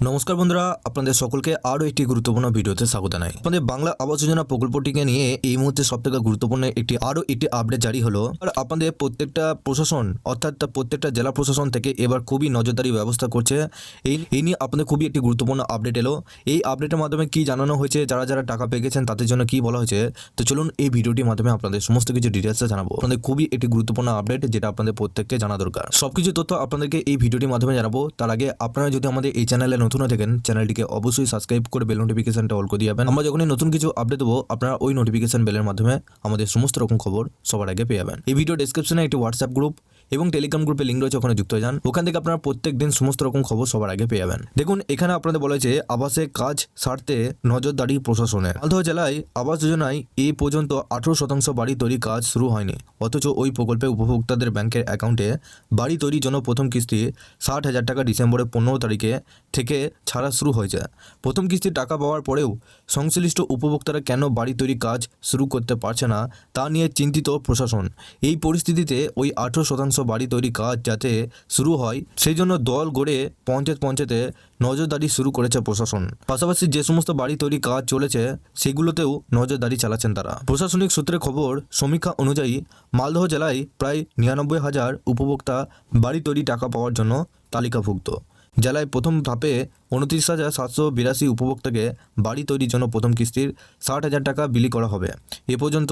নমস্কার বন্ধুরা, আপনাদের সকলকে আরও একটি গুরুত্বপূর্ণ ভিডিওতে স্বাগত জানাই। আপনাদের বাংলা আবাস যোজনা প্রকল্পটিকে নিয়ে এই মুহূর্তে সবথেকে গুরুত্বপূর্ণ একটি আপডেট জারি হলো। আর আপনাদের প্রত্যেকটা প্রশাসন অর্থাৎ প্রত্যেকটা জেলা প্রশাসন থেকে এবার খুবই নজরদারি ব্যবস্থা করছে। এই নিয়ে আপনাদের খুবই একটি গুরুত্বপূর্ণ আপডেট এলো। এই আপডেটের মাধ্যমে কি জানানো হয়েছে, যারা যারা টাকা পেয়ে গেছেন তাদের জন্য কি বলা হয়েছে, তো চলুন এই ভিডিওটির মাধ্যমে আপনাদের সমস্ত কিছু ডিটেলসে জানাবো। আপনাদের খুবই একটি গুরুত্বপূর্ণ আপডেট, যেটা আপনাদের প্রত্যেককে জানা দরকার। সবকিছু তথ্য আপনাদেরকে এই ভিডিওটির মাধ্যমে জানাবো। তার আগে আপনারা যদি আমাদের এই চ্যানেলে নতুন হয়ে থাকেন, চ্যানেলটিকে অবশ্যই সাবস্ক্রাইব করে বেল নোটিফিকেশনটা অল করে দিবেন। আমরা যখনই নতুন কিছু আপডেট দেবো, আপনারা ওই নোটিফিকেশন বেলের মাধ্যমে আমাদের সমস্ত রকম খবর সবার আগে পেয়ে যাবেন। এই ভিডিও ডেসক্রিপশনে একটি হোয়াটসঅ্যাপ গ্রুপ এবং টেলিগ্রাম গ্রুপের লিঙ্ক রয়েছে, ওখানে যুক্ত হয়ে যান। ওখান থেকে আপনারা প্রত্যেক দিন সমস্ত রকম খবর সবার আগে পেয়ে যাবেন। দেখুন, এখানে আপনাদের বলা হয়েছে আবাসে কাজ ছাড়তে নজরদারি প্রশাসনের। মালদহ জেলায় আবাস যোজনায় এই পর্যন্ত 18% বাড়ি তৈরির কাজ শুরু হয়নি, অথচ ওই প্রকল্পে উপভোক্তাদের ব্যাংকের অ্যাকাউন্টে বাড়ি তৈরির জন্য প্রথম কিস্তি 60,000 টাকা ডিসেম্বরের 15 তারিখে থেকে ছাড়া শুরু হয়েছে। প্রথম কিস্তির টাকা পাওয়ার পরেও সংশ্লিষ্ট উপভোক্তারা কেন বাড়ি তৈরির কাজ শুরু করতে পারছে না, তা নিয়ে চিন্তিত প্রশাসন। এই পরিস্থিতিতে ওই 18% বাড়ি তৈরি কাজ যাতে শুরু হয়, সেই জন্য দল গড়ে পঞ্চায়েতে নজরদারি শুরু করেছে প্রশাসন। পাশাপাশি যে সমস্ত বাড়ি তৈরি কাজ চলেছে সেগুলোতেও নজরদারি চালাচ্ছেন তারা। প্রশাসনিক সূত্রের খবর, সমীক্ষা অনুযায়ী মালদহ জেলায় প্রায় 99,000 উপভোক্তা বাড়ি তৈরি টাকা পাওয়ার জন্য তালিকাভুক্ত। জেলায় প্রথম ধাপে 29,782 উপভোক্তাকে বাড়ি তৈরির জন্য প্রথম কিস্তির 60,000 টাকা বিলি করা হবে। এ পর্যন্ত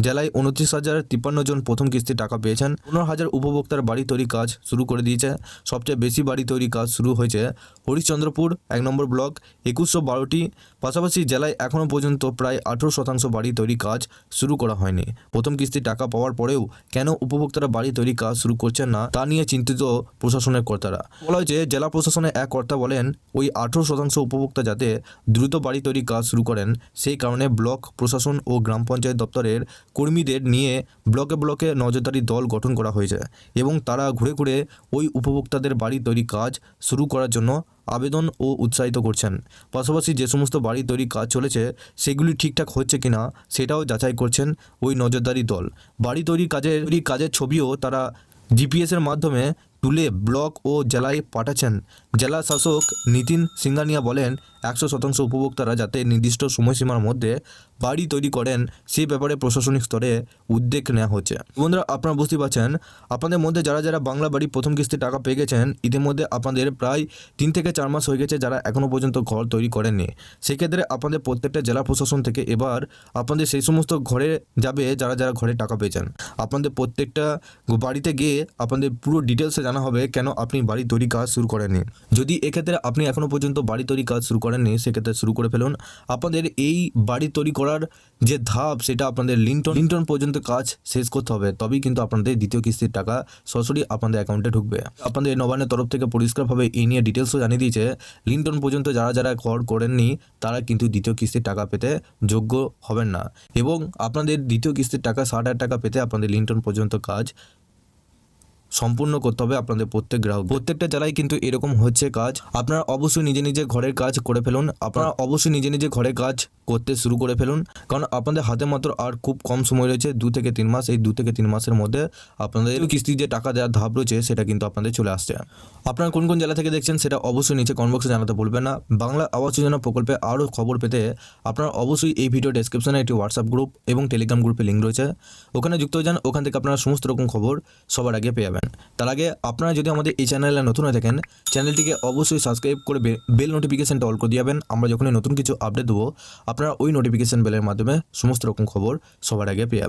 জেলায় 29,053 জন প্রথম কিস্তির টাকা পেয়েছেন। 15,000 উপভোক্তার বাড়ি তৈরি কাজ শুরু করে দিয়েছে। সবচেয়ে বেশি বাড়ি তৈরি কাজ শুরু হয়েছে হরিশ্চন্দ্রপুর 1 নম্বর ব্লক, 2112টি। পাশাপাশি জেলায় এখনও পর্যন্ত প্রায় 18% বাড়ি তৈরি কাজ শুরু করা হয়নি। প্রথম কিস্তির টাকা পাওয়ার পরেও কেন উপভোক্তারা বাড়ি তৈরি কাজ শুরু করছেন না, তা নিয়ে চিন্তিত প্রশাসনের কর্তারা। বলা হয়েছে, জেলা প্রশাসনের এক কর্তা বলেন, ওই 18% উপভোক্তা যাতে দ্রুত বাড়ি তৈরি কাজ শুরু করেন, সেই কারণে ব্লক প্রশাসন ও গ্রাম পঞ্চায়েত দপ্তরের কর্মীদের নিয়ে ব্লকে ব্লকে নজরদারি দল গঠন করা হয়েছে এবং তারা ঘুরে ঘুরে ওই উপভোক্তাদের বাড়ি তৈরি কাজ শুরু করার জন্য আবেদন ও উৎসাহিত করছেন। পাশাপাশি যে সমস্ত বাড়ি তৈরি কাজ চলেছে সেগুলি ঠিকঠাক হচ্ছে কিনা সেটাও যাচাই করছেন ওই নজরদারি দল। বাড়ি তৈরি কাজের ছবিও তারা জিপিএসের মাধ্যমে তুলে ব্লক ও জেলায় পাঠাচ্ছেন। জেলা শাসক নিতিন সিঙ্গানিয়া বলেন, 100% উপভোক্তারা যাতে নির্দিষ্ট সময়সীমার মধ্যে বাড়ি তৈরি করেন সেই ব্যাপারে প্রশাসনিক স্তরে উদ্যোগ নেওয়া হচ্ছে। বন্ধুরা, আপনারা বুঝতে পারছেন, আপনাদের মধ্যে যারা যারা বাংলা বাড়ি প্রথম কিস্তি টাকা পেয়ে গেছেন, ইতিমধ্যে আপনাদের প্রায় 3 থেকে 4 মাস হয়ে গেছে যারা এখনও পর্যন্ত ঘর তৈরি করেননি। সেক্ষেত্রে আপনাদের প্রত্যেকটা জেলা প্রশাসন থেকে এবার আপনাদের সেই সমস্ত ঘরে যাবে যারা যারা ঘরে টাকা পেয়েছেন। আপনাদের প্রত্যেকটা বাড়িতে গিয়ে আপনাদের পুরো ডিটেলসে জানা হবে কেন আপনি বাড়ি তৈরি কাজ শুরু করেননি। যদি এক্ষেত্রে আপনি এখনও পর্যন্ত বাড়ি তৈরি কাজ শুরু করেননি, সেক্ষেত্রে শুরু করে ফেলুন। আপনাদের এই বাড়ি তৈরি করার যে ধাপ, সেটা আপনাদের লিন্টন পর্যন্ত কাজ শেষ করতে হবে, তবেই কিন্তু আপনাদের দ্বিতীয় কিস্তির টাকা সরাসরি আপনাদের অ্যাকাউন্টে ঢুকবে। আপনাদের নবান্নের তরফ থেকে পরিষ্কারভাবে এই নিয়ে ডিটেলসও জানিয়ে দিয়েছে, লিন্টন পর্যন্ত যারা যারা ঘর করেননি তারা কিন্তু দ্বিতীয় কিস্তির টাকা পেতে যোগ্য হবেন না এবং আপনাদের দ্বিতীয় কিস্তির টাকা 60,000 টাকা পেতে আপনাদের লিন্টন পর্যন্ত কাজ সম্পূর্ণ করতে হবে আপনাদের প্রত্যেক গ্রাহক। প্রত্যেকটা জেলায় কিন্তু এরকম হচ্ছে কাজ। আপনারা অবশ্যই নিজে নিজে ঘরের কাজ করে ফেলুন। আপনারা অবশ্যই নিজে নিজে ঘরের কাজ করতে শুরু করে ফেলুন, কারণ আপনাদের হাতে মাত্র আর খুব কম সময় রয়েছে, 2 থেকে 3 মাস। এই 2 থেকে 3 মাসের মধ্যে আপনাদের কিস্তি যে টাকা দেওয়ার ধাপ রয়েছে সেটা কিন্তু আপনাদের চলে আসছে। আপনারা কোন কোন জেলা থেকে দেখছেন সেটা অবশ্যই নিচে কমেন্ট বক্সে জানাতে ভুলবেন না। বাংলা আবাস যোজনা প্রকল্পে আরও খবর পেতে আপনারা অবশ্যই এই ভিডিও ডেসক্রিপশনে একটি হোয়াটসঅ্যাপ গ্রুপ এবং টেলিগ্রাম গ্রুপের লিঙ্ক রয়েছে, ওখানে যুক্ত হয়ে যান। ওখান থেকে আপনারা সমস্ত রকম খবর সবার আগে পেয়ে যাবেন। তার আগে আপনারা যদি আমাদের এই চ্যানেলে নতুন হয়ে থাকেন, চ্যানেলটিকে অবশ্যই সাবস্ক্রাইব করে বেল নোটিফিকেশনটা অল করে দিবেন। আমরা যখনই নতুন কিছু আপডেট দেবো, আপনারা ওই নোটিফিকেশন বেলের মাধ্যমে সমস্ত রকম খবর সবার আগে পেয়ে যাবেন।